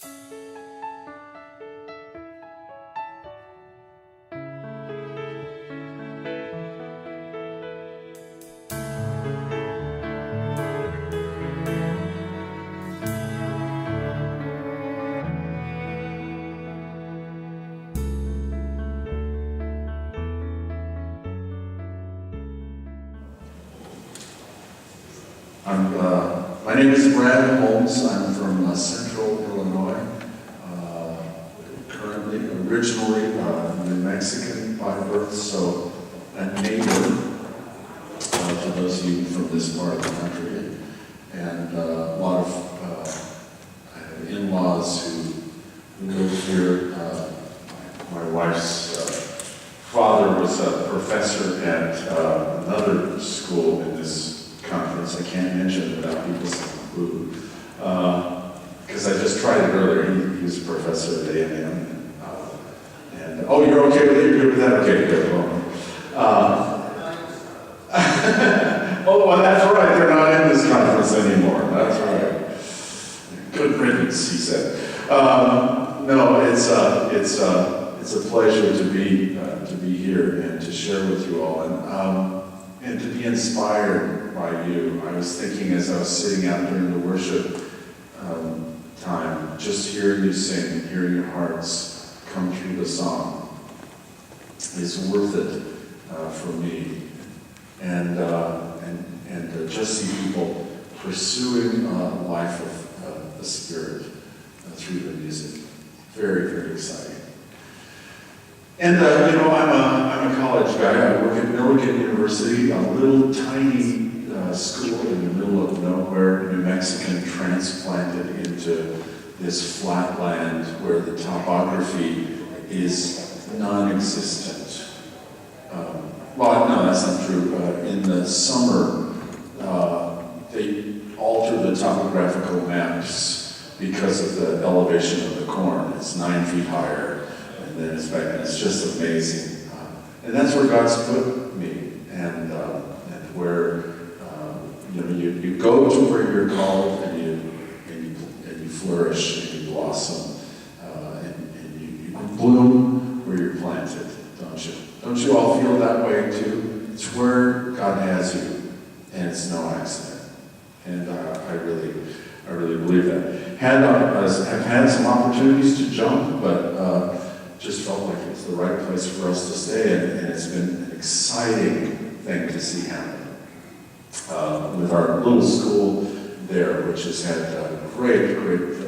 My name is Brad Holmes. I'm from Central Illinois. Originally New Mexican by birth, so a native to those of you from this part of the country. And a lot of I have in-laws who live here. My wife's father was a professor at another school in this conference. I can't mention it without people saying boo. Because I just tried it earlier. He was a professor at A&M. And oh, you're okay with it? You're good with that? Okay, good. Oh, well, that's right. They're not in this conference anymore. That's right. Good riddance, he said. No, it's a pleasure to be here and to share with you all, and to be inspired by you. I was thinking as I was sitting out during the worship time, just hearing you sing, hearing your hearts come through the song is worth it for me, and just see people pursuing a life of the Spirit through the music. Very, very exciting. And I'm a college guy. I work at Milligan University, a little tiny school in the middle of nowhere, New Mexican, transplanted into this flat land where the topography is non-existent. Well, no, that's not true. In the summer, they alter the topographical maps because of the elevation of the corn. It's 9 feet higher, and then it's back, and it's just amazing. And that's where God's put me, and where you go to where you're called, and you flourish, and you blossom, and you bloom where you're planted, don't you? Don't you all feel that way too? It's where God has you, and it's no accident. And I really believe that. I've had some opportunities to jump, but just felt like it's the right place for us to stay, and it's been an exciting thing to see happen. With our little school there, which has had great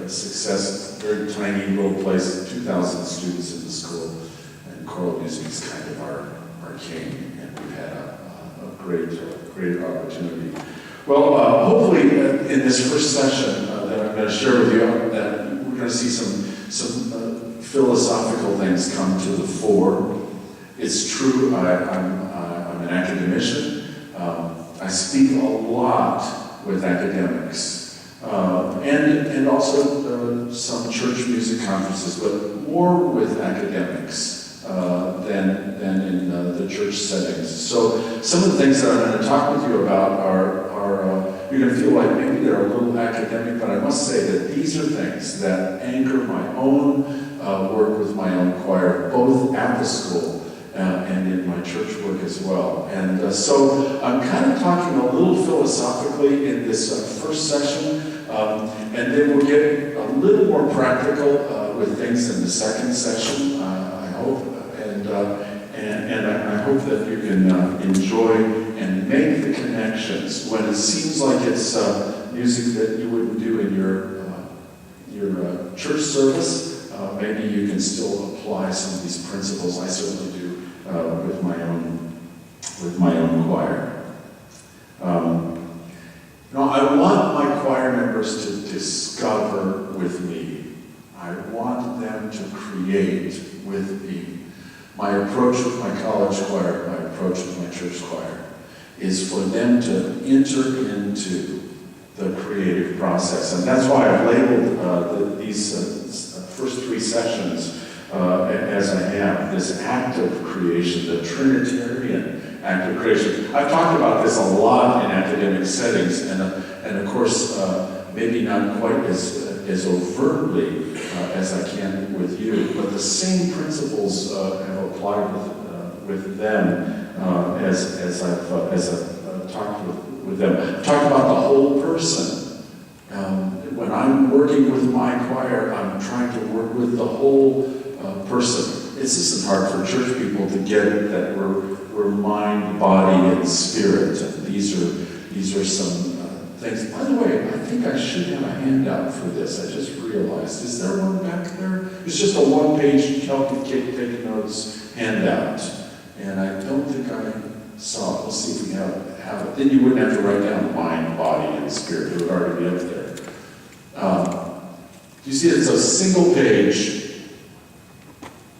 success, very tiny little place, 2,000 students in the school, and choral music is kind of our king, and we've had a great opportunity. Well, hopefully in this first session that I'm going to share with you, that we're going to see some philosophical things come to the fore. It's true, I'm an academician. I speak a lot with academics, and also some church music conferences, but more with academics than in the church settings. So some of the things that I'm going to talk with you about are you're going to feel like maybe they're a little academic, but I must say that these are things that anchor my own work with my own choir, both at the school and in my church work as well. And so I'm kind of talking a little philosophically in this first session, and then we'll get a little more practical with things in the second session, I hope. And I hope that you can enjoy and make the connections when it seems like it's music that you wouldn't do in your church service. Maybe you can still apply some of these principles. I certainly do with my own choir. I want my choir members to discover with me. I want them to create with me. My approach with my college choir, my approach with my church choir, is for them to enter into the creative process. And that's why I've labeled these first three sessions as I have, this act of creation, the Trinitarian act of creation. I've talked about this a lot in academic settings, and of course, maybe not quite as overtly as I can with you, but the same principles have applied with them as I've talked with them. I've talked about the whole person. When I'm working with my choir, I'm trying to work with the whole person. This isn't hard for church people to get it, that we're mind, body, and spirit. And these are some things. By the way, I think I should have a handout for this. I just realized. Is there one back there? It's just a one-page take notes handout. And I don't think I saw it. Let's see if we have it. Then you wouldn't have to write down mind, body, and spirit. It would already be up there. You see, it's a single page.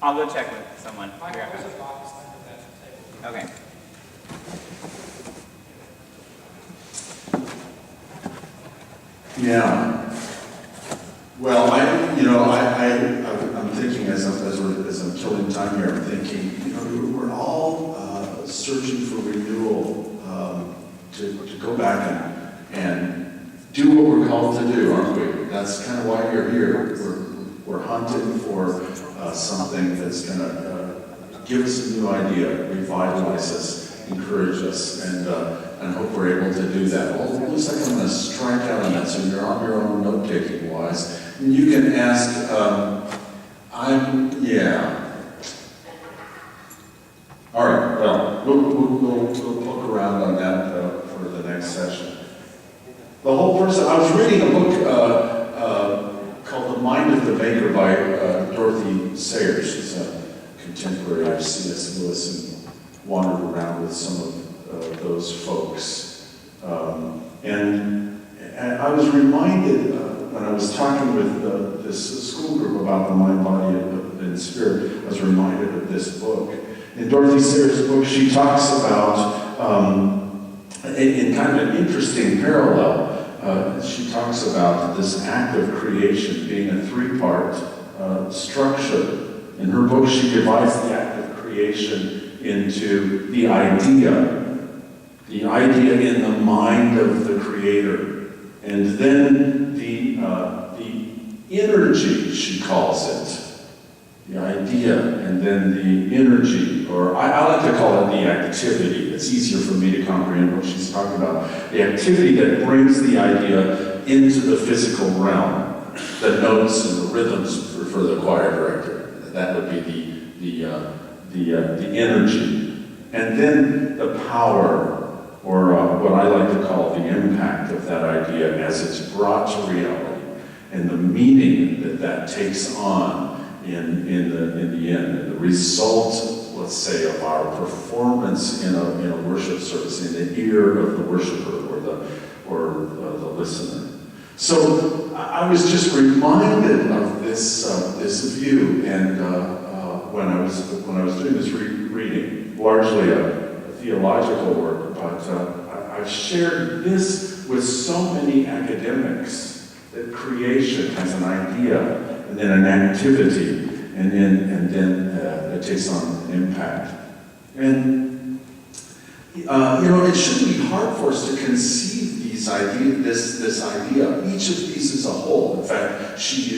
I'll go check with someone. Okay. Yeah. Well, I'm thinking as I'm killing time here, I'm thinking, we're all searching for renewal to go back and do what we're called to do, aren't we? That's kind of why you're here. We're hunting for something that's going to give us a new idea, revitalize us, encourage us, and hope we're able to do that. Well, it looks like I'm going to strike out on that, so you're on your own note-taking wise. And you can ask, All right, well, we'll look around on that for the next session. The whole person, I was reading a book called The Mind of the Maker by Dorothy Sayers. She's a contemporary of C.S. Lewis and wandered around with some of those folks. And I was reminded when I was talking with this school group about the mind, body, and spirit, I was reminded of this book. In Dorothy Sayers' book, she talks about, in kind of an interesting parallel, she talks about this act of creation being a three-part structure. In her book, she divides the act of creation into the idea in the mind of the creator, and then the energy, she calls it. The idea, and then the energy, or I like to call it the activity. It's easier for me to comprehend what she's talking about. The activity that brings the idea into the physical realm, the notes and the rhythms for the choir director. That would be the energy. And then the power, or what I like to call the impact of that idea as it's brought to reality, and the meaning that takes on in the end, and the result, let's say, of our performance in a worship service, in the ear of the worshiper or the listener. So I was just reminded of this view, and when I was doing this reading, largely a theological work, but I've shared this with so many academics that creation has an idea, and then an activity, and then it takes on an impact. And it shouldn't be hard for us to conceive this idea. Each of these is a whole. In fact, she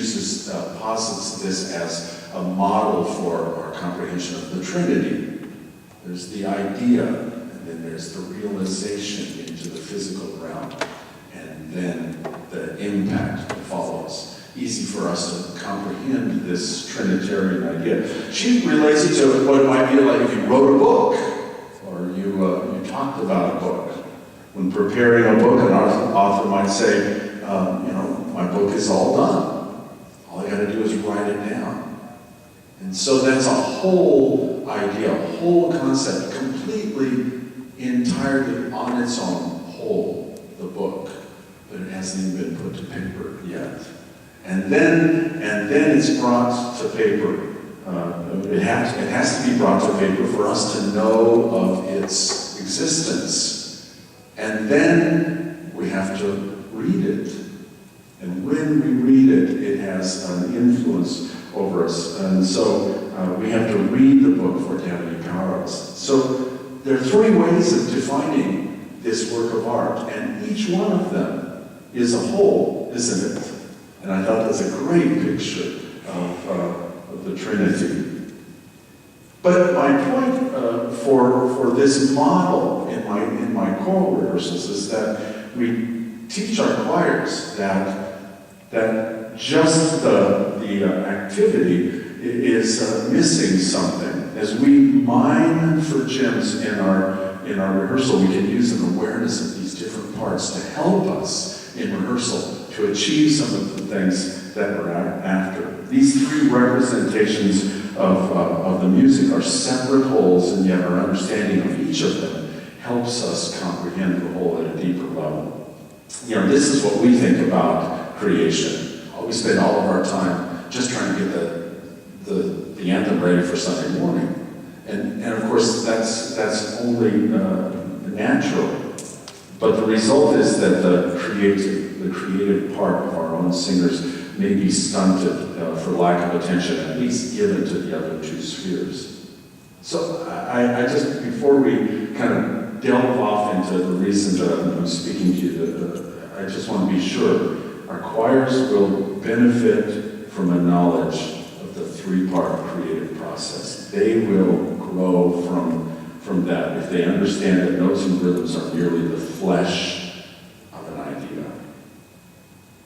posits this as a model for our comprehension of the Trinity. There's the idea, and then there's the realization into the physical realm, and then the impact that follows. Easy for us to comprehend this Trinitarian idea. She relates it to what it might be like if you wrote a book, or you talked about a book. When preparing a book, an author might say, my book is all done. All I got to do is write it down. And so that's a whole idea, a whole concept, completely, entirely on its own, whole, the book. But it hasn't even been put to paper yet. And then it's brought to paper. It has to be brought to paper for us to know of its existence. And then we have to read it. And when we read it, it has an influence over us. And so we have to read the book for it to have any power on us. So there are three ways of defining this work of art, and each one of them is a whole. isn't it? And I thought that's a great picture of the Trinity. But my point for this model in my choral rehearsals is that we teach our choirs that just the activity is missing something. As we mine for gems in our rehearsal, we can use an awareness of these different parts to help us in rehearsal to achieve some of the things that we're after. These three representations of the music are separate wholes, and yet our understanding of each of them helps us comprehend the whole at a deeper level. You know, this is what we think about creation. We spend all of our time just trying to get the anthem ready for Sunday morning. And of course, that's only natural. But the result is that the creative part of our own singers may be stunted for lack of attention, at least given to the other two spheres. So I just, before we kind of delve off into the reason that I'm speaking to you, I just want to be sure our choirs will benefit from a knowledge of the three-part creative process. They will grow from that if they understand that notes and rhythms are merely the flesh of an idea.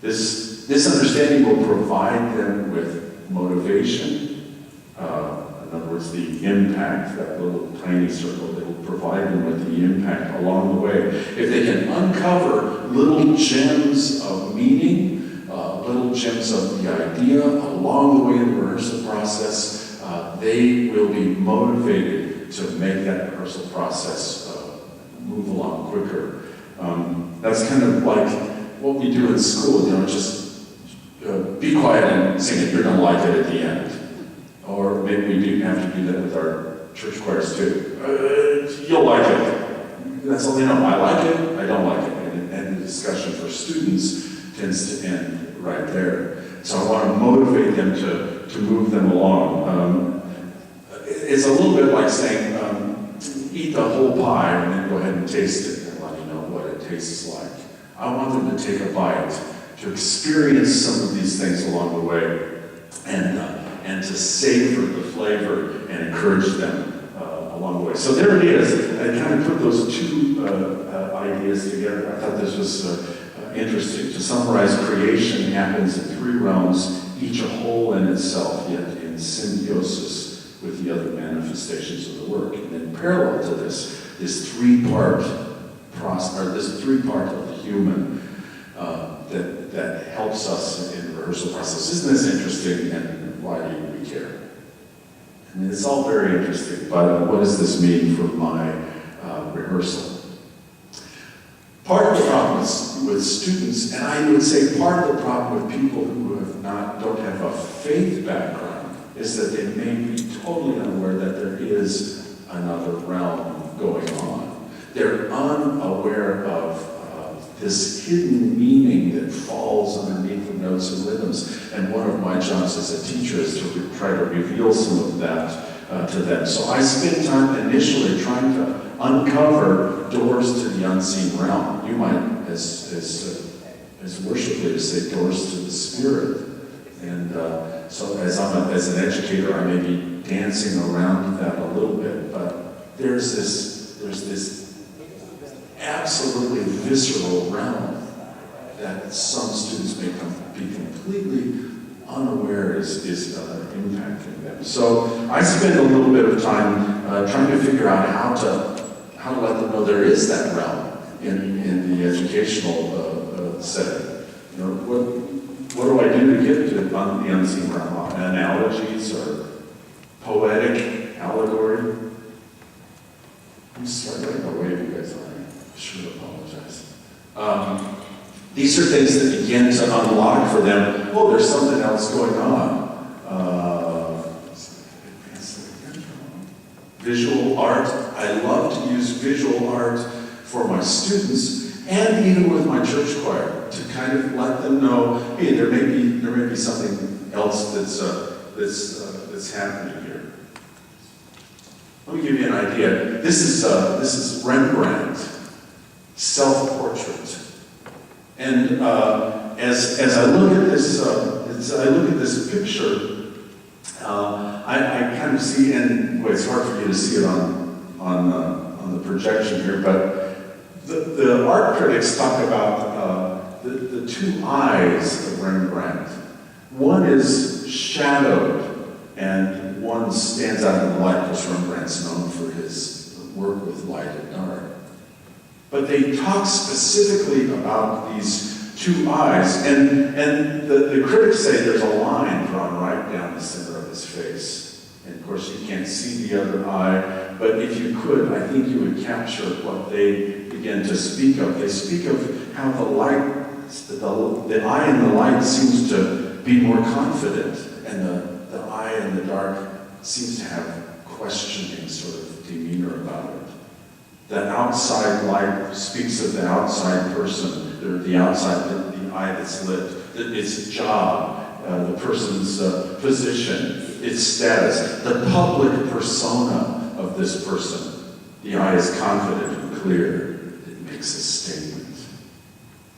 This understanding will provide them with motivation, in other words, the impact, that little tiny circle, it will provide them with the impact along the way. If they can uncover little gems of meaning, little gems of the idea along the way in the rehearsal process, they will be motivated to make that rehearsal process move along quicker. That's kind of like what we do in school, you know, just be quiet and sing it, you're going to like it at the end. Or maybe we do have to do that with our church choirs too. You'll like it. That's all they know. I like it, I don't like it. And the discussion for students tends to end right there. So I want to motivate them to move them along. It's a little bit like saying, eat the whole pie and then go ahead and taste it and let you know what it tastes like. I want them to take a bite, to experience some of these things along the way, and to savor the flavor and encourage them along the way. So there it is. I kind of put those two ideas together. I thought this was interesting. To summarize, creation happens in three realms, each a whole in itself, yet in symbiosis with the other manifestations of the work. And then parallel to this three-part process, this three-part of the human that helps us in the rehearsal process. Isn't this interesting, and why do we care? I mean, it's all very interesting, but what does this mean for my rehearsal? Part of the problem with students, and I would say part of the problem with people who don't have a faith background, is that they may be totally unaware that there is another realm going on. They're unaware of this hidden meaning that falls underneath the notes and rhythms. And one of my jobs as a teacher is to try to reveal some of that to them. So I spend time initially trying to uncover doors to the unseen realm. You might, as worship leaders, say doors to the spirit. And so as an educator, I may be dancing around that a little bit, but there's this absolutely visceral realm that some students may be completely unaware is impacting them. So I spend a little bit of time trying to figure out how to let them know there is that realm in the educational setting. You know, what do I do to get to the unseen realm? Analogies or poetic allegory? I'm struggling away, you guys. I should apologize. These are things that begin to unlock for them, oh, there's something else going on. Visual art. I love to use visual art for my students and even with my church choir to kind of let them know, hey, there may be something else that's happening here. Let me give you an idea. This is Rembrandt. Self-portrait. And as I look at this, as I look at this picture, I kind of see, and well, it's hard for you to see it on the projection here, but the art critics talk about the two eyes of Rembrandt. One is shadowed, and one stands out in the light, because Rembrandt's known for his work with light and dark. But they talk specifically about these two eyes, and the critics say there's a line drawn right down the center of his face. And of course, you can't see the other eye, but if you could, I think you would capture what they begin to speak of. They speak of how the light, the eye in the light seems to be more confident, and the eye in the dark seems to have questioning sort of demeanor about it. The outside light speaks of the outside person, or the outside, the eye that's lit, its job, the person's position, its status, the public persona of this person. The eye is confident and clear. It makes a statement.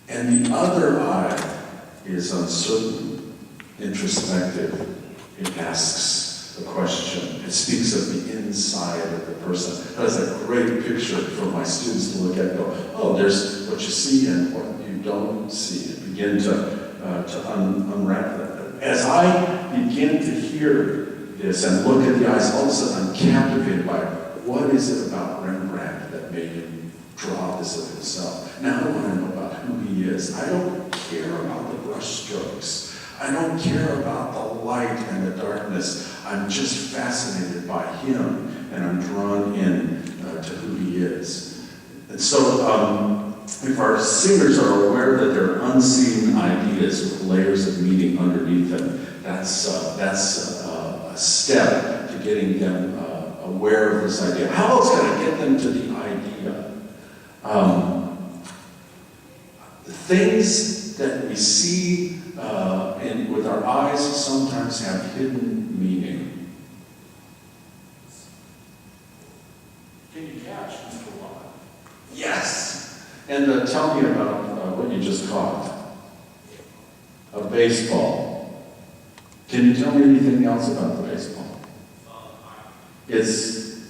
And the other eye is uncertain, introspective. It asks a question. It speaks of the inside of the person. That is a great picture for my students to look at and go, oh, there's what you see and what you don't see. And begin to unwrap that. As I begin to hear this and look at the eyes, all of a sudden I'm captivated by what is it about Rembrandt that made him draw this of himself. Now I want to know about who he is. I don't care about the brush strokes. I don't care about the light and the darkness. I'm just fascinated by him, and I'm drawn in to who he is. And so, if our singers are aware that there are unseen ideas with layers of meaning underneath them, that's a step to getting them aware of this idea. How else can I get them to the idea? The things that we see with our eyes sometimes have hidden meaning. Can you catch, Mr. Watt? Yes! And tell me about what you just caught. A baseball. Can you tell me anything else about the baseball? It's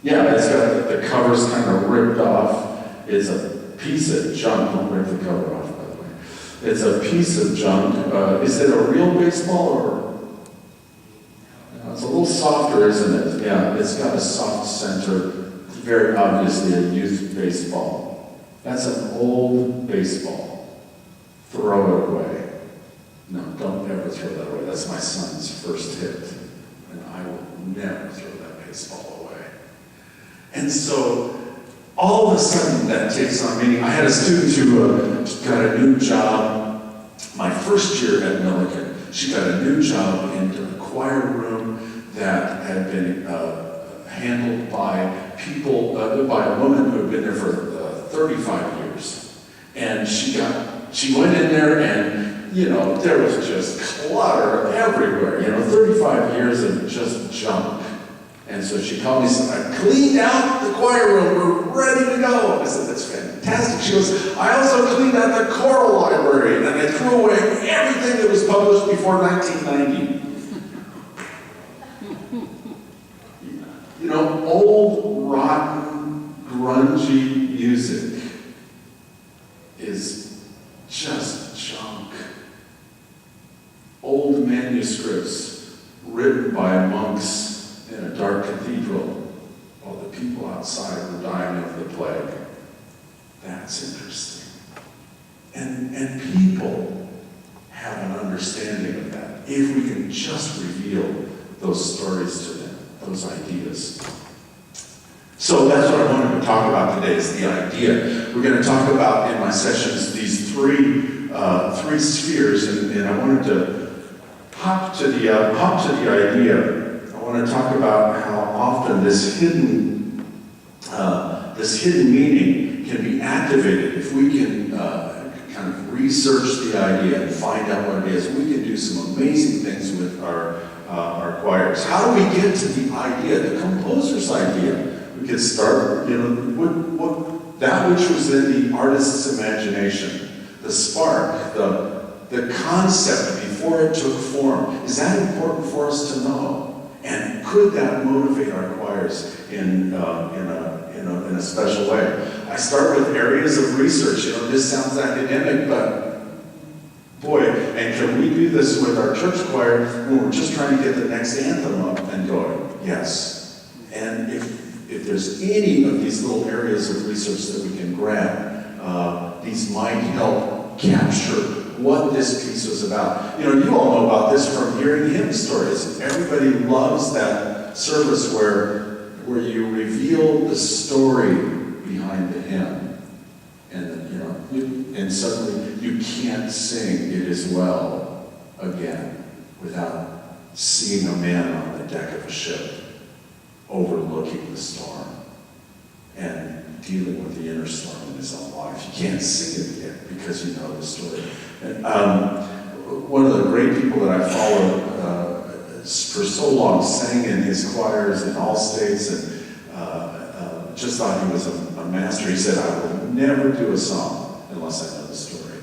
got the cover's kind of ripped off. It's a piece of junk. Don't rip the cover off, by the way. It's a piece of junk. Is it a real baseball or? No, it's a little softer, isn't it? Yeah, it's got a soft center. It's very obviously a youth baseball. That's an old baseball. Throw it away. No, don't ever throw that away. That's my son's first hit. And I will never throw that baseball away. And so, all of a sudden, that takes on meaning. I had a student who got a new job my first year at Millikan. She got a new job in a choir room that had been handled by people, by a woman who had been there for 35 years. And she went in there and, there was just clutter everywhere, 35 years of just junk. And so she called me and said, I cleaned out the choir room, we're ready to go. I said, that's fantastic. She goes, I also cleaned out the choral library, and I threw away everything that was published before 1990. Old, rotten, grungy music is just junk. Old manuscripts written by monks in a dark cathedral while the people outside were dying of the plague. That's interesting. And people have an understanding of that. If we can just reveal those stories to them, those ideas. So that's what I wanted to talk about today, is the idea. We're going to talk about, in my sessions, these three spheres, and I wanted to hop to the idea. I want to talk about how often this hidden meaning can be activated if we can kind of research the idea and find out what it is. We can do some amazing things with our choirs. How do we get to the idea, the composer's idea? We could start, that which was in the artist's imagination, the spark, the The concept before it took form, is that important for us to know? And could that motivate our choirs in a special way? I start with areas of research. This sounds academic, but boy, and can we do this with our church choir when we're just trying to get the next anthem up and going? Yes. And if there's any of these little areas of research that we can grab, these might help capture what this piece was about. You all know about this from hearing hymn stories. Everybody loves that service where you reveal the story behind the hymn. And suddenly you can't sing "It Is Well" again without seeing a man on the deck of a ship overlooking the storm and dealing with the inner storm in his own life. You can't sing it again because you know the story. And, one of the great people that I followed for so long sang in his choirs in all states and just thought he was a master. He said, "I will never do a song unless I know the story."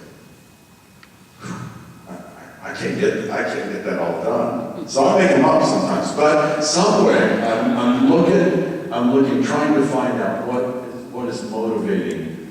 I can't get that all done. So I make them up sometimes. But some way, I'm looking, trying to find out what is motivating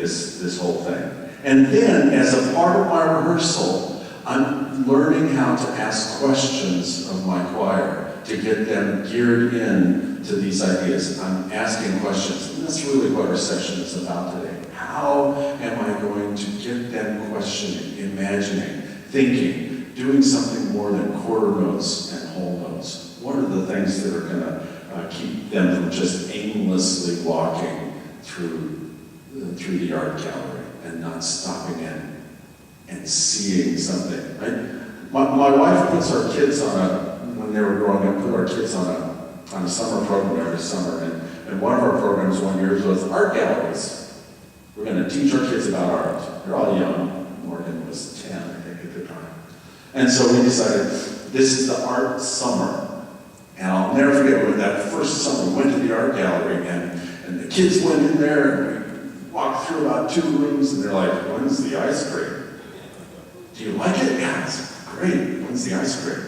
this whole thing. And then, as a part of my rehearsal, I'm learning how to ask questions of my choir to get them geared in to these ideas. I'm asking questions, and that's really what our session is about today. How am I going to get them questioning, imagining, thinking, doing something more than quarter notes and whole notes? What are the things that are going to keep them from just aimlessly walking through the art gallery and not stopping in and seeing something? Right? My wife puts our kids when they were growing up, put our kids on a summer program every summer, and one of our programs one year was art galleries. We're going to teach our kids about art. They're all young. Morgan was 10, I think, at the time. And so we decided, this is the art summer. And I'll never forget when that first summer we went to the art gallery, and the kids went in there, and we walked through about 2 rooms, and they're like, "When's the ice cream? Do you like it?" "Yeah, it's great. When's the ice cream?"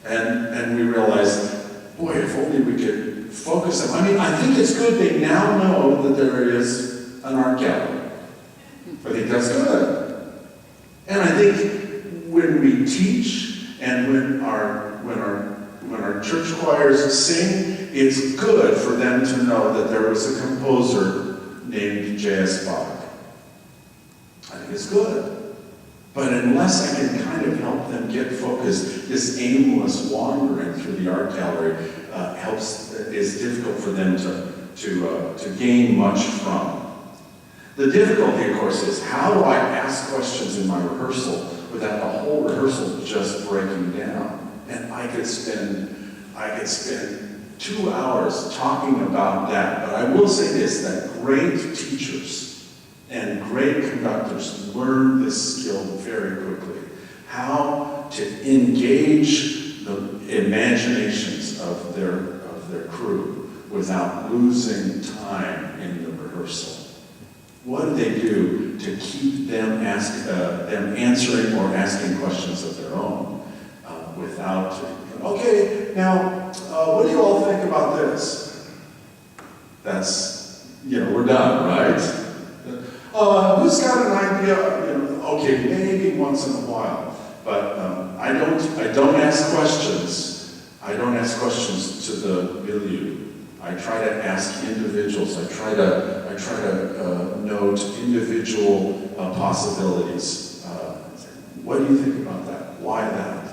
And we realized, boy, if only we could focus them. I mean, I think it's good they now know that there is an art gallery. I think that's good. And I think when we teach and when our church choirs sing, it's good for them to know that there was a composer named J.S. Bach. I think it's good. But unless I can kind of help them get focused, this aimless wandering through the art gallery is difficult for them to gain much from. The difficulty, of course, is how do I ask questions in my rehearsal without the whole rehearsal just breaking down? And I could spend 2 hours talking about that. But I will say this, that great teachers and great conductors learn this skill very quickly. How to engage the imaginations of their crew without losing time in the rehearsal. What do they do to keep them answering or asking questions of their own without, okay, now, what do you all think about this? That's, we're done, right? Who's got an idea? Okay, maybe once in a while, but I don't ask questions. I don't ask questions to the milieu. I try to ask individuals. I try to note individual possibilities. What do you think about that? Why that?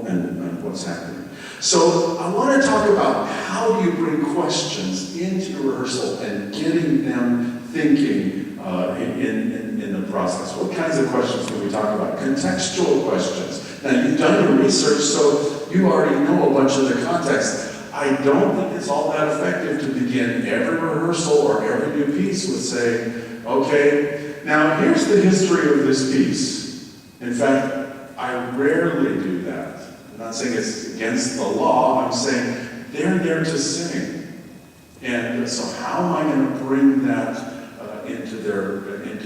And what's happening? So I want to talk about how do you bring questions into your rehearsal and getting them thinking in the process. What kinds of questions can we talk about? Contextual questions. Now, you've done your research, so you already know a bunch of the context. I don't think it's all that effective to begin every rehearsal or every new piece with saying, okay, now here's the history of this piece. In fact, I rarely do that. I'm not saying it's against the law. I'm saying they're there to sing. And so how am I going to bring that into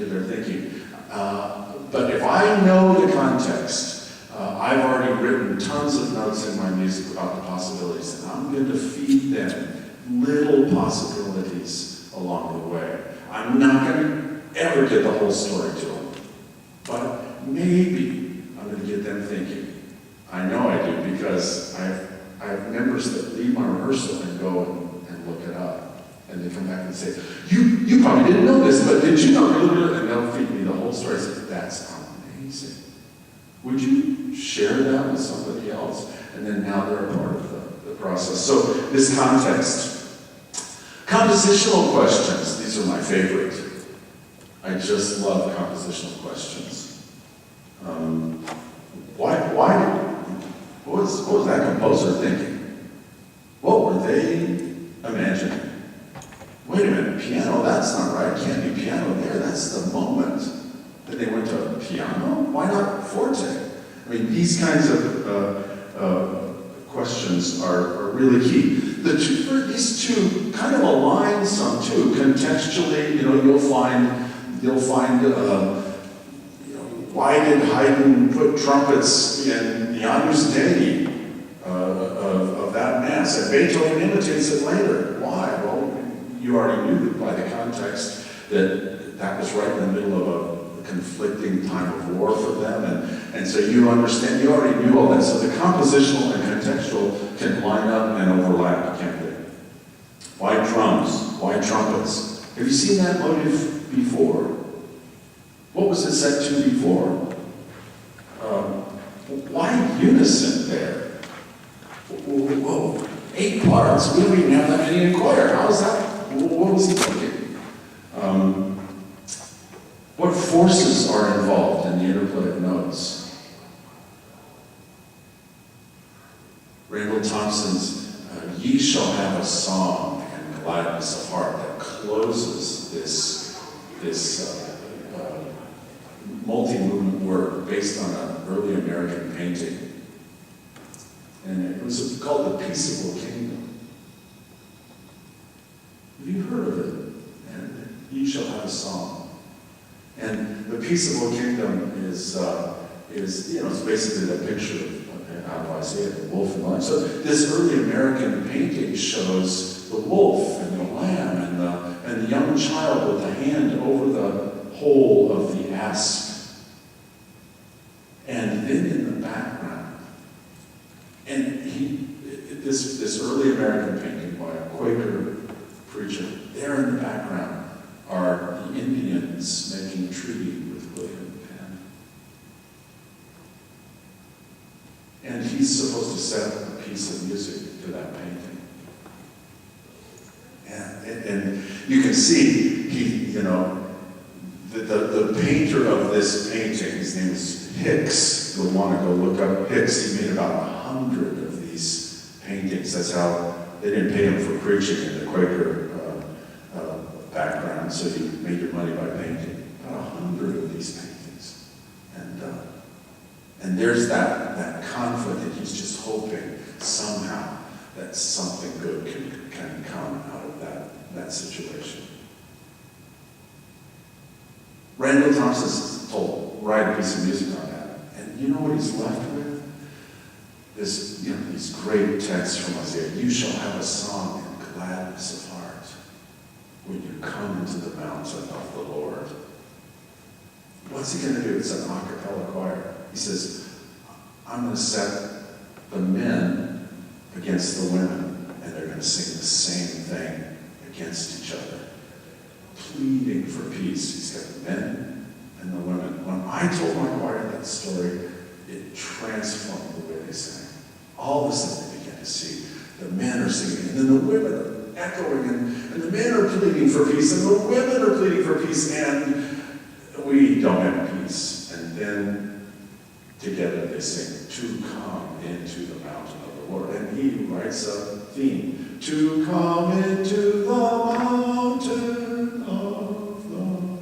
get their thinking. But if I know the context, I've already written tons of notes in my music about the possibilities, and I'm going to feed them little possibilities along the way. I'm not going to ever get the whole story to them, but maybe I'm going to get them thinking. I know I do, because I have members that leave my rehearsal and go and look it up. And they come back and say, you probably didn't know this, but did you know? And they'll feed me the whole story. I say, that's amazing. Would you share that with somebody else? And then now they're a part of the process. So this context. Compositional questions. These are my favorite. I just love compositional questions. What was that composer thinking? What were they imagining? Wait a minute, piano, that's not right. Can't be piano there, that's the moment. Then they went to piano? Why not forte? I mean, these kinds of questions are really key. These two kind of align some too. Contextually, you'll find why did Haydn put trumpets in the Agnus Dei of that mass? And Beethoven imitates it later. Why? Well, you already knew that by the context that was right in the middle of a conflicting time of war for them. And so you understand, you already knew all that. So the compositional and contextual can line up and overlap, can't they? Why drums? Why trumpets? Have you seen that motive before? What was it set to before? Why unison there? Whoa, 8 parts. We don't even have that many in choir. How's that? What was he thinking? What forces are involved in the interplay of notes? Randall Thompson's Ye Shall Have a Song and Gladness of Heart that closes this multi-movement work based on an early American painting. And it was called The Peaceable Kingdom. Have you heard of it? And Ye Shall Have a Song. And The Peaceable Kingdom is it's basically the picture of, how do I say it, the wolf and the lamb. So this early American painting shows the wolf and the lamb and the young child with the hand over the hole of the asp. And then in the background, and this early American painting by a Quaker preacher, there in the background are the Indians making treaty with William Penn. And he's supposed to set up a piece of music to that painting. And you can see, the painter of this painting, his name is Hicks. You'll want to go look up Hicks. He made about 100 of these paintings. That's how they didn't pay him for preaching in the Quaker background, so you made your money by painting. About 100 of these paintings. And there's that conflict, and he's just hoping somehow that something good can come out of that situation. Randall Thompson's told, write a piece of music on that. And you know what he's left with? These great texts from Isaiah. You shall have a song in gladness of heart when you come into the mountain of the Lord. What's he going to do? It's an a cappella choir. He says, I'm going to set the men against the women, and they're going to sing the same thing against each other. Pleading for peace. He's got the men and the women. When I told my choir that story, it transformed the way they sang. All of a sudden they began to see the men are singing, and then the women are echoing, and the men are pleading for peace, and the women are pleading for peace, and we don't have peace. And then together they sing, to come into the mountain of the Lord. And he writes a theme, to come into the mountain of the Lord.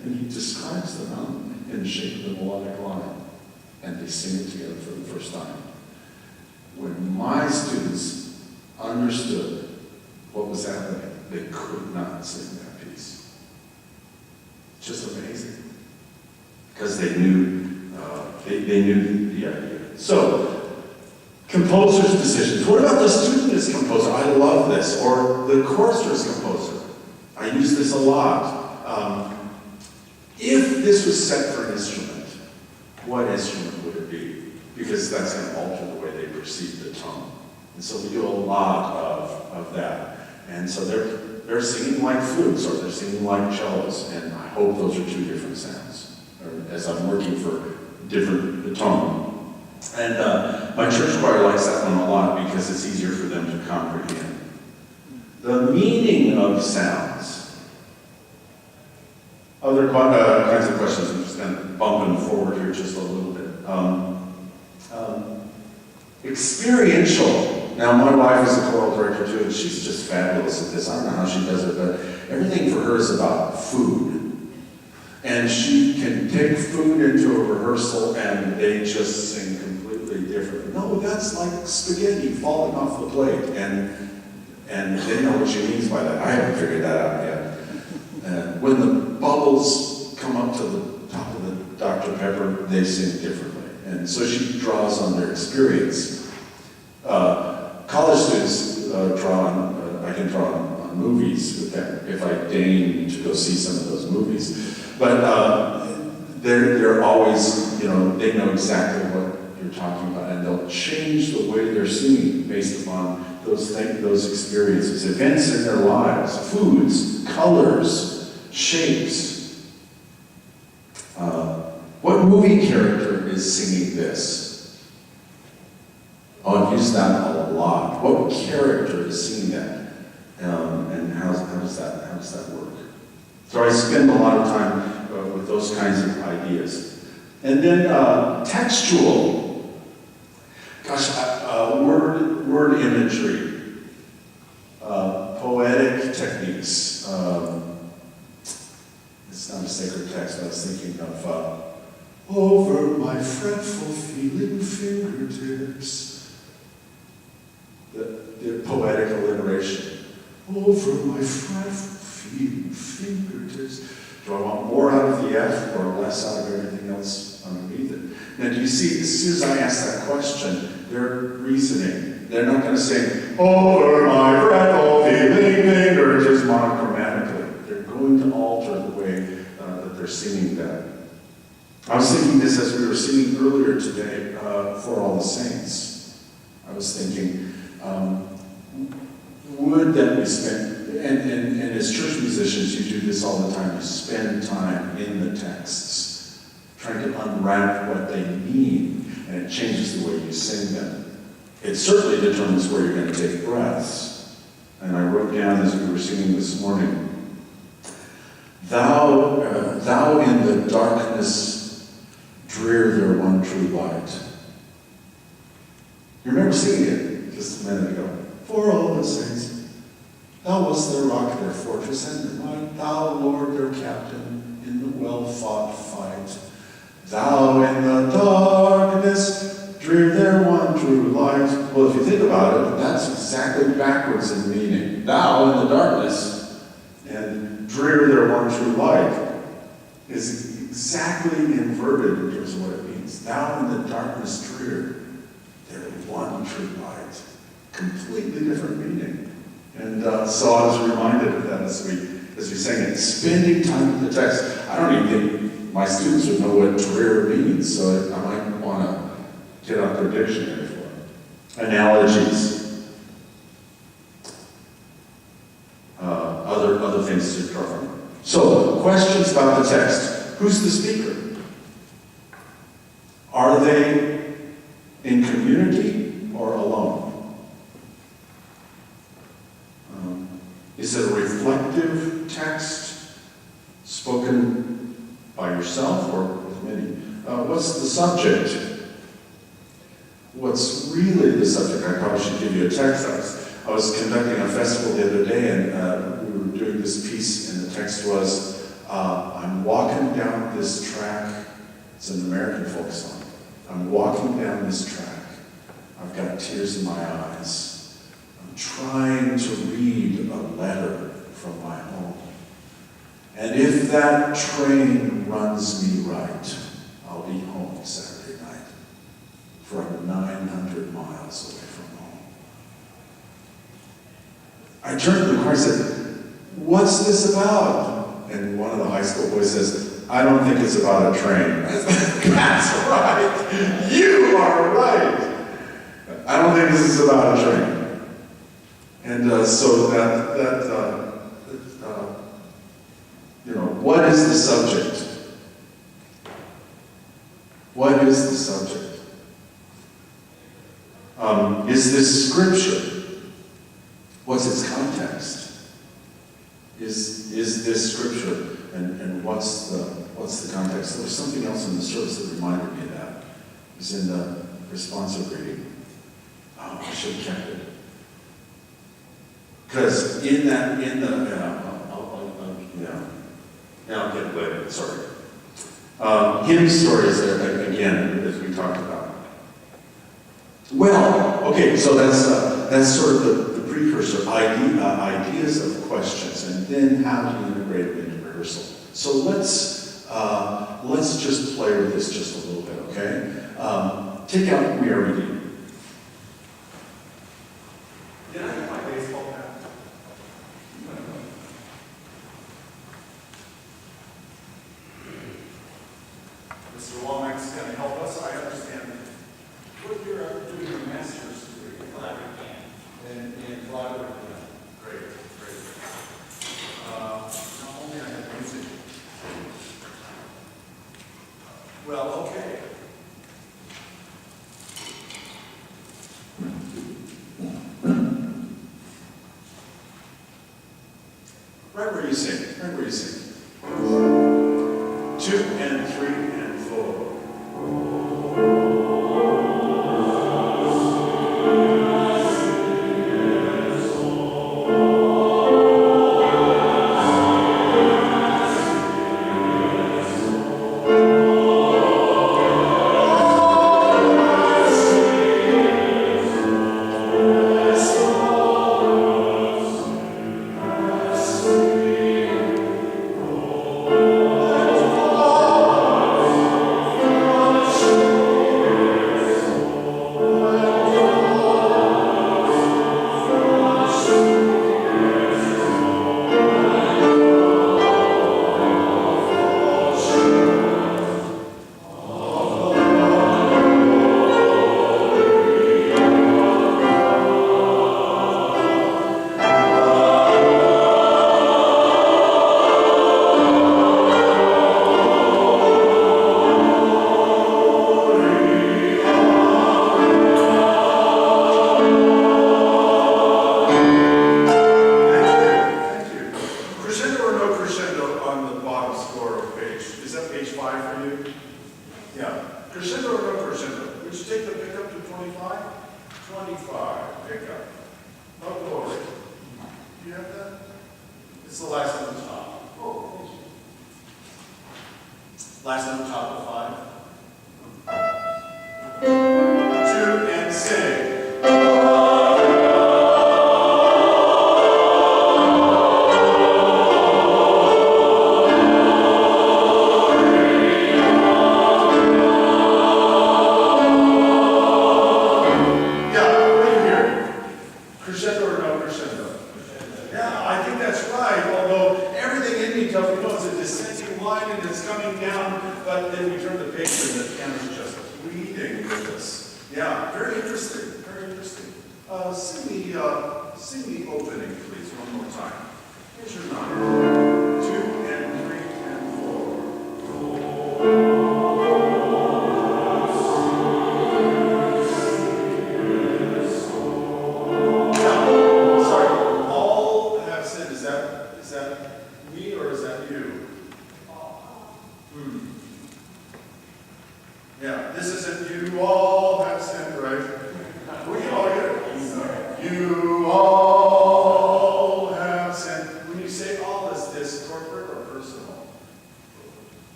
And he describes the mountain in the shape of the melodic line. And they sing it together for the first time. When my students understood what was happening, they could not sing that piece. just amazing. Because they knew, they knew the idea. So, composer's decisions. What about the student as composer? I love this. Or the chorister's composer. I use this a lot. If this was set for an instrument, what instrument would it be? Because that's going to alter the way they perceive the tone. And so we do a lot of that. And so they're singing like flutes, or they're singing like cellos, and I hope those are two different sounds, as I'm working for different tone. And my church choir likes that one a lot because it's easier for them to comprehend. The meaning of sounds. Other kinds of questions. I'm just going to bump them forward here just a little bit. Experiential. Now, my wife is a choral director too, and she's just fabulous at this. I don't know how she does it, but everything for her is about food. And she can take food into a rehearsal and they just sing completely differently. No, that's like spaghetti falling off the plate. And they know what she means by that. I haven't figured that out yet. When the bubbles come up to the top of the Dr. Pepper, they sing differently. And so she draws on their experience. College students draw on, I can draw on movies with them if I deign to go see some of those movies. But they're always, they know exactly what you're talking about, and they'll change the way they're singing based upon those experiences, events in their lives, foods, colors, shapes. What movie character is singing this? Oh, I've used that a lot. What character is singing that? And how does that work? So I spend a lot of time with those kinds of ideas. And then textual. Gosh, word imagery, poetic techniques. It's not a sacred text, but I was thinking of over my fretful feeling fingertips. The poetic alliteration. Over my fretful feeling fingertips. Do I want more out of the F or less out of everything else underneath it? Now, do you see, as soon as I ask that question, they're reasoning. They're not going to say, over my fretful feeling fingertips monochromatically. They're going to alter the way that they're singing that. I was thinking this as we were singing earlier today for all the saints. I was thinking, would that we spend, and as church musicians, you do this all the time, you spend time in the texts, trying to unwrap what they mean, and it changes the way you sing them. It certainly determines where you're going to take breaths. And I wrote down as we were singing this morning, Thou in the darkness drear there one true light. You remember singing it just a minute ago. For all the saints, Thou wast their rock, their fortress, and their might. Thou, Lord, their captain in the well-fought fight. Thou in the darkness drear there one true light. Well, if you think about it, that's exactly backwards in meaning. Thou in the darkness and drear there one true light is exactly inverted in terms of what it means. Thou in the darkness drear there one true light. Completely different meaning. And so I was reminded of that as we sang it. Spending time with the text. I don't even think my students would know what drear means, so I might want to get out their dictionary for it. Analogies. Other things to draw from. So, questions about the text. Who's the speaker? Are they in community or alone? Is it a reflective text spoken by yourself or with many? What's the subject? What's really the subject? I probably should give you a text. I was conducting a festival the other day, and we were doing this piece, and the text was, I'm walking down this track. It's an American folk song. I'm walking down this track. I've got tears in my eyes. I'm trying to read a letter from my home. And if that train runs me right, I'll be home Saturday night from 900 miles away from home. I turned to the car and said, "What's this about?" And one of the high school boys says, "I don't think it's about a train." I said, "That's right. You are right. I don't think this is about a train." And so what is the subject? What is the subject? Is this scripture? What's its context? Is this scripture? And what's the context? There was something else in the service that reminded me of that. It was in the responsive reading. Oh, I should have kept it. Because I'll get it later, sorry. Hymn stories, again, as we talked about. Well, okay, so that's sort of the precursor, ideas of questions, and then how do you integrate it into rehearsal. So let's just play with this just a little bit, okay? Take out "We Are Redeemed." Did I get my baseball bat? Mr. Womack's going to help us, I understand. What you're doing your master's degree? Collaborative piano. In collaborative piano. Great. Not only I have music. Well, okay. Right where you sing. 2 and 3 and 4.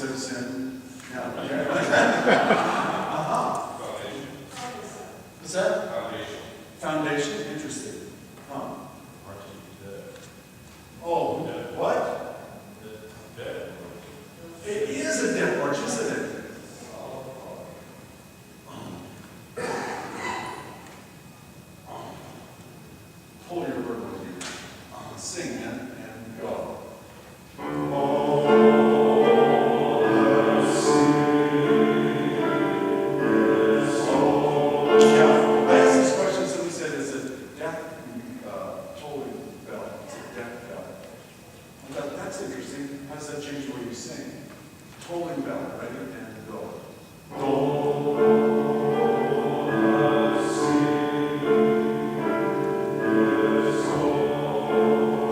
instead of sin. Yeah. What's that? Foundation. Interesting. Huh. Oh, what? It is a death march, isn't it? Pull your word with you. Sing and go. That's interesting. How does that change the way you sing? Tolling bell, ready, and go.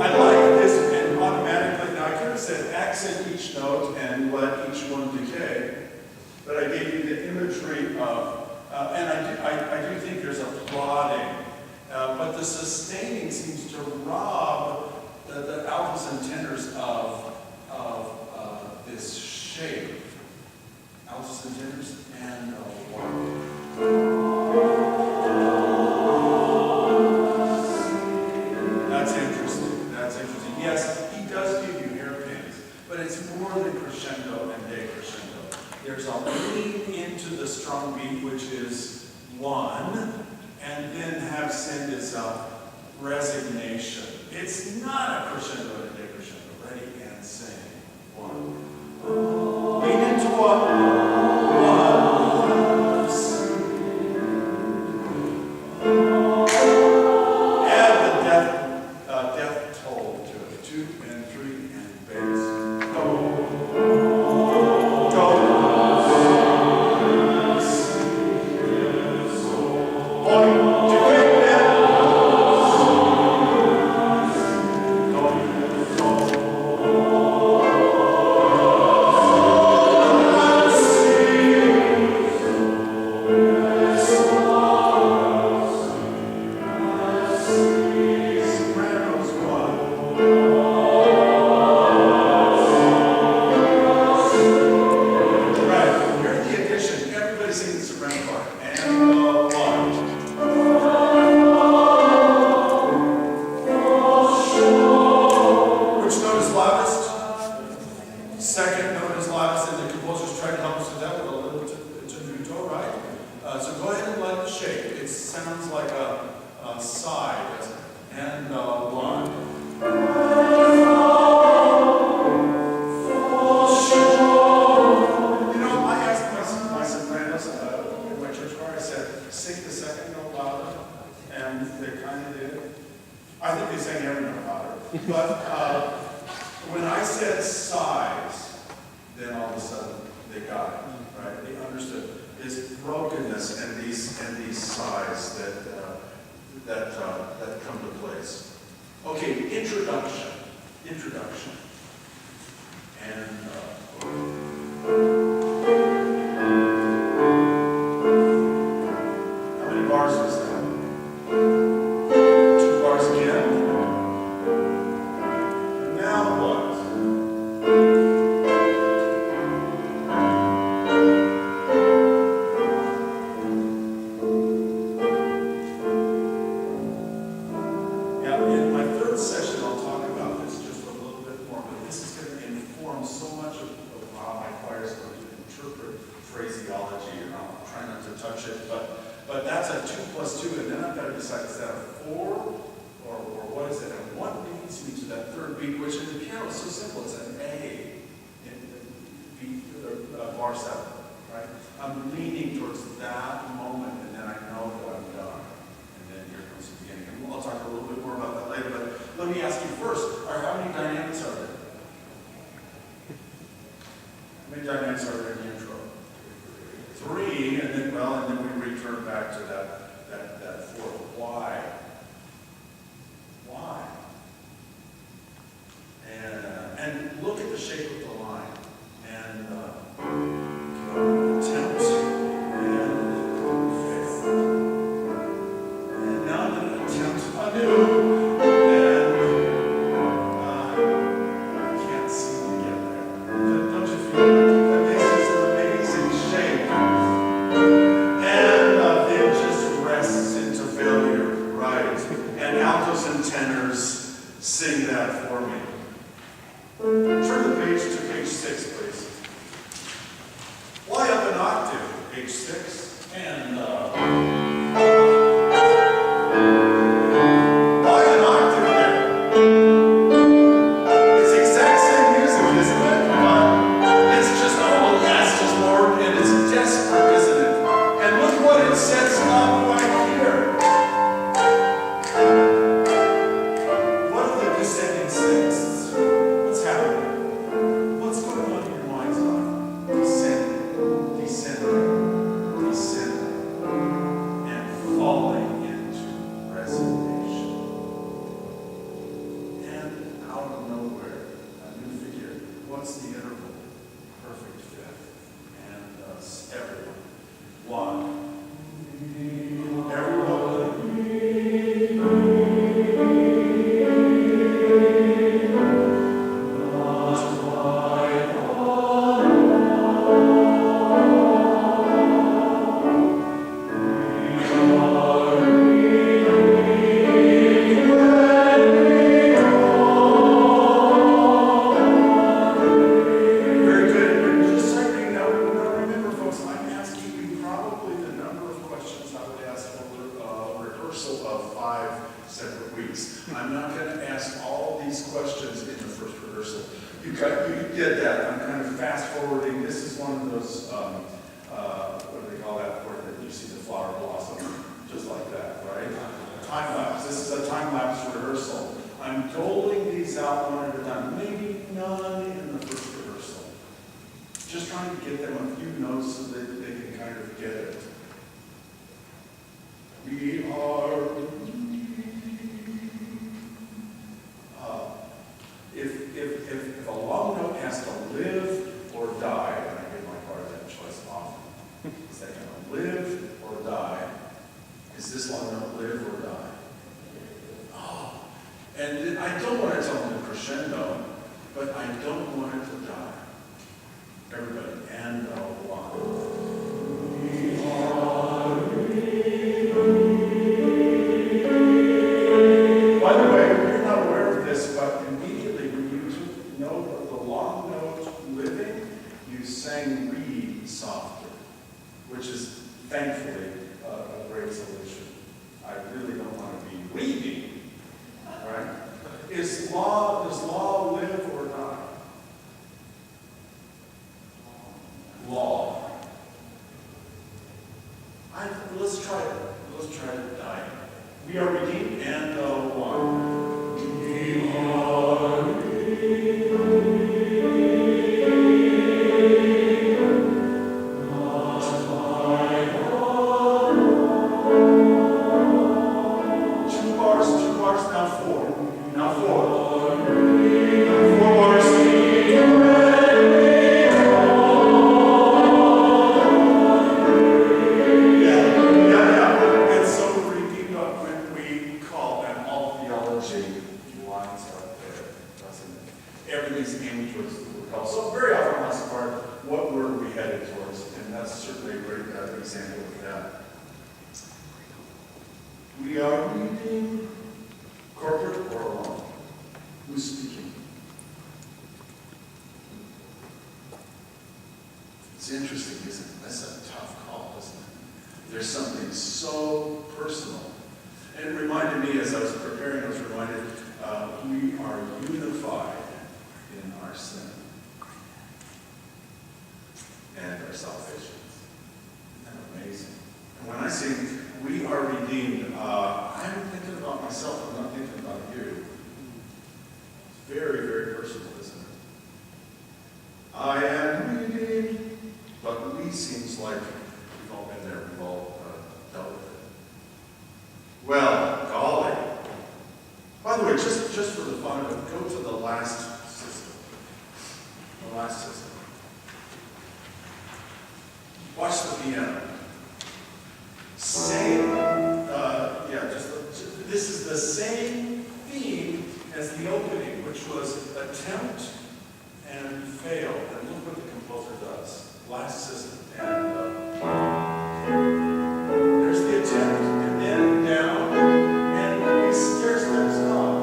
I like this, and automatically, now I could have said accent each note and let each one decay, but I gave you the imagery of, and I do think there's a plodding, but the sustaining seems to rob the alphas and tenors of this shape. Alphas and tenors and That's interesting. That's interesting. Yes, he does give you hairpins, but it's more than crescendo and decrescendo. There's a lean into the strong beat, which is 1, and then have send is a resignation. It's not a crescendo and decrescendo. Ready and sing. 1. Lean into a 1. Add the death toll to it. 2 and 3 and bass. Do. Do. Don't you feel like that for me. Turn the page to page 6, please. Why up an octave? Page 6. And why an octave there? It's the exact same music, isn't it? But it's just, oh yes, just Lord, and it's desperate, isn't it? And look what it sets up right here. What are the descending sixths? What's happening? What's going on in your mind's eye? Descending, descending, descending, and falling into resignation. And out of nowhere, a new figure. What's the interval? Perfect fifth. And thus, everyone. One. Very good. Just so you know, remember, folks, I'm asking you probably the number of questions I would ask over a rehearsal of 5 separate weeks. I'm not going to ask all these questions in the first rehearsal. You did that. I'm kind of fast forwarding. This is one of those, what do they call that, where you see the flower blossom, just like that, right? Time lapse. This is a time lapse rehearsal. I'm doling these out one at a time, maybe none in the first rehearsal. Just trying to get them a few notes so that they can kind of get it. We are. If a long note has to live or die, and I give my part that choice often, is that going to live or die? Is this long note live or die? Oh, and I don't want to tell them to crescendo, but I don't want it to die. Everybody, and one. We are. By the way, you're not aware of this, but immediately when you took note of the long note living, you sang read softer, which is thankfully a great solution. I really don't want to be reading, right? Does law live or die? Law. Let's try it. Let's try to die. We are redeemed and one. We are two bars, now 4. Now 4. 4 bars. Yeah. And so redeemed when we call them all theology lines up there, doesn't it? Everything's aimed towards the word call. So very often that's part of what word we headed towards, and that's certainly a great example of that. We are reading corporate or alone. Who's speaking? It's interesting, isn't it? That's a tough call, isn't it? There's something so personal. And it reminded me, as I was preparing, I was reminded, we are unified in our sin and our salvation. Isn't that amazing? And when I sing, we are redeemed, I'm thinking about myself, I'm not thinking about you. It's very, very personal, isn't it? I am redeemed, but we seems like we've all been there, we've all dealt with it. Well, golly. By the way, just for the fun of it, go to the last system. The last system. Watch the piano. Same, this is the same theme as the opening, which was attempt and fail. And look what the composer does. Last system. And there's the attempt, and then down, and he stair steps up.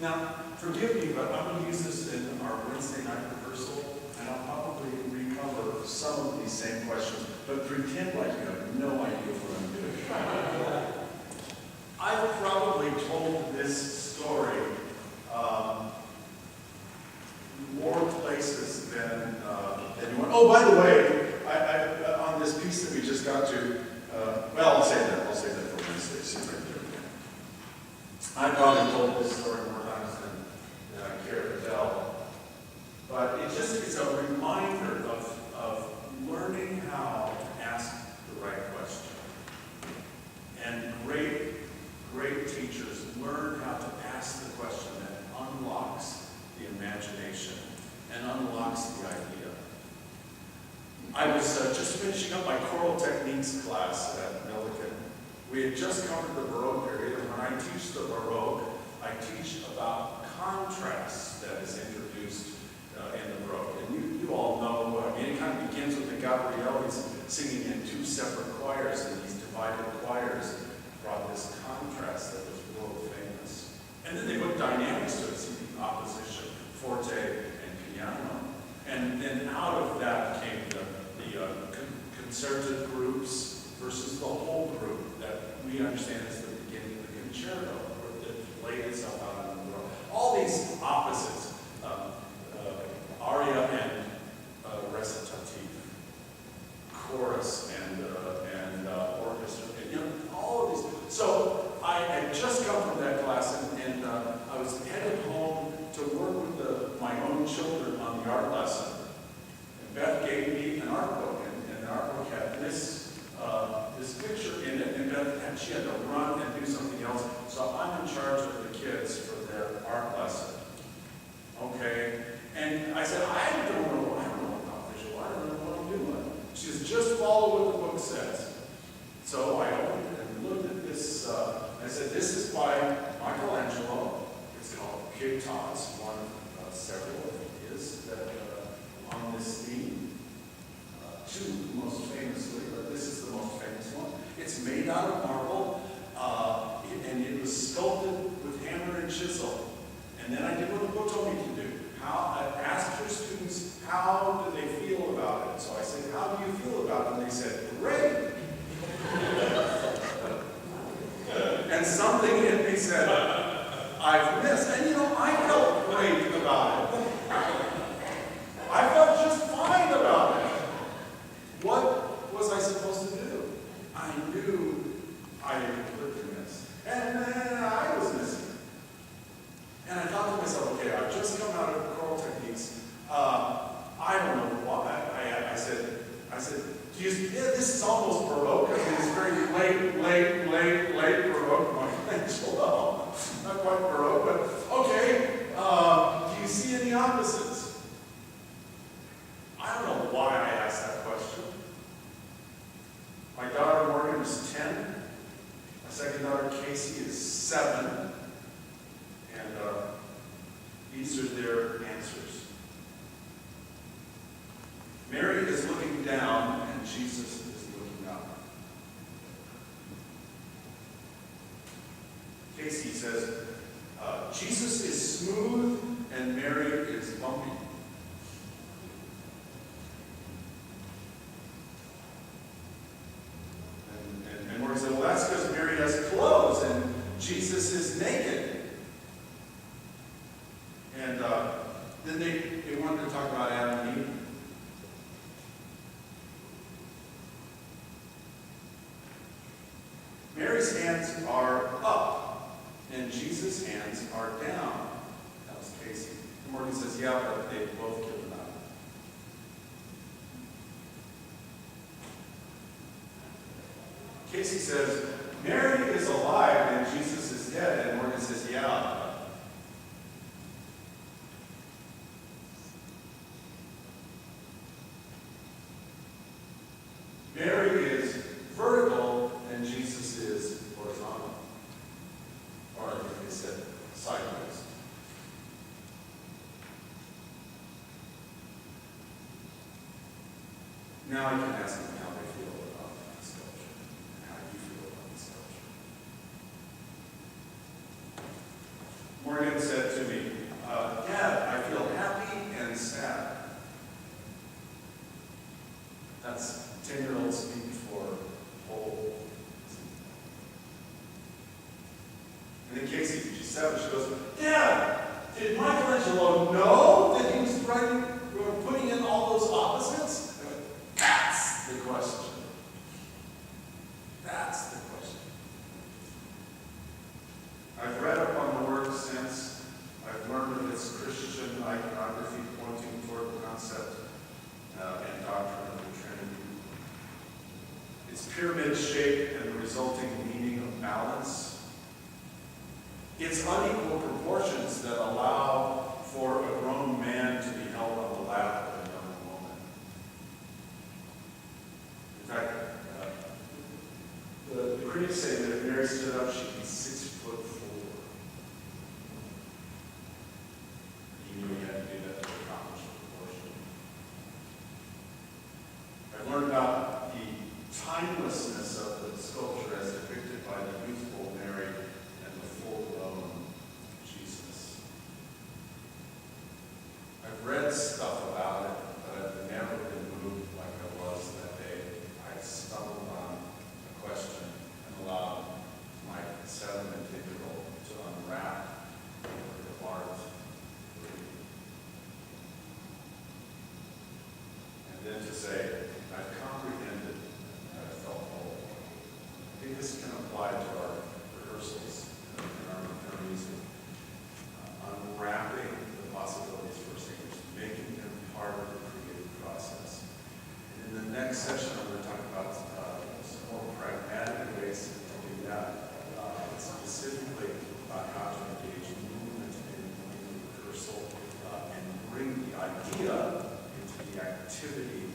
Now, forgive me, but I'm going to use this in our Wednesday night rehearsal, and I'll probably recover some of these same questions, but pretend like you have no idea what I'm doing. I've probably told this story more places than anyone. Oh, by the way, on this piece that we just got to, well, I'll say that for Wednesday. See right there. I probably told this story more times than I care to tell. But it's a reminder of learning how to ask the right question. And great teachers learn how to ask the question that unlocks the imagination and unlocks the idea. I was just finishing up my choral techniques class at Millikan. We had just covered the Baroque period, and when I teach the Baroque, I teach about contrast that is introduced in the Baroque. And you all know what I mean. It kind of begins with the Gabriellis singing in two separate choirs, and these divided choirs brought this contrast that was world famous. And then they put dynamics to it, so the opposition, forte and piano. And then out of that came the concerted groups versus the whole group that we understand as the beginning of the concerto, that laid itself out in the world. All these opposites, aria and recitative, chorus and orchestra, all of these. So I had just come from that class, and I was headed home to work with my own children on the art lesson. And Beth gave me an art book, and the art book had this picture in it, and she had to run and do something else. So I'm in charge of the kids for their art lesson. Okay, and I said, I don't know about visual art. I don't know what I'm doing. She says, just follow what the book says. So I opened it and looked at this. I said, this is by Michelangelo. It's called Pietà, one of several of his that on this theme. Two most famously, but this is the most famous one. It's made out of marble, and it was sculpted with hammer and chisel. And then I did what the book told me to do. I asked her students, how do they feel about it? So I said, how do you feel about it? And they said, great. And something in me said, I've missed. And I felt great about it. I felt just fine about it. What was I supposed to do? I knew I had completely missed. And I was missing. And I thought to myself, okay, I've just come out of choral techniques. I don't know why. I said, this is almost Baroque. I mean, it's very late Baroque, Michelangelo. Not quite Baroque, but okay. Do you see any opposites? I don't know why I asked that question. My daughter Morgan is 10. My second daughter Casey is 7. And these are their answers. Mary is looking down and Jesus is looking up. Casey says, Jesus is smooth and Mary is bumpy. And Morgan said, well, that's because Mary has clothes and Jesus is naked. And then they wanted to talk about Adam and Eve. Mary's hands are up, and Jesus' hands are down. That was Casey. And Morgan says, yeah, but they both killed an Adam. Casey says, Mary is alive and Jesus is dead. And Morgan says, yeah. Mary is vertical and Jesus is horizontal. Or I think they said sideways. Now I can ask them how they feel about the sculpture. How do you feel about the sculpture? Morgan said 1967. She goes, Dad, did Michelangelo know that he was writing, or putting in all those opposites? I went, that's the question. That's the question. I've read up on the work since. I've learned that it's Christian iconography pointing toward the concept and doctrine of the Trinity. It's pyramid shaped and the resulting meaning of balance. It's unequal proportions that allow for a grown man to be held on the lap of a young woman. In fact, the critics say that if Mary stood up, she'd be 6'4". He knew he had to do that to accomplish proportion. I've learned about the timelessness of the sculpture as depicted by the youthful Mary and the full-grown Jesus. I've read stuff about it, but I've never been moved like I was that day. I stumbled on a question and allowed my 7-year-old to unwrap the art. And then to say, I've comprehended and I've felt whole. I think this can apply to our rehearsals and our music. Unwrapping the possibilities for singers, making them part of the creative process. And in the next session, I'm going to talk about some more pragmatic ways to do that. Specifically about how to engage movement in rehearsal and bring the idea into the activity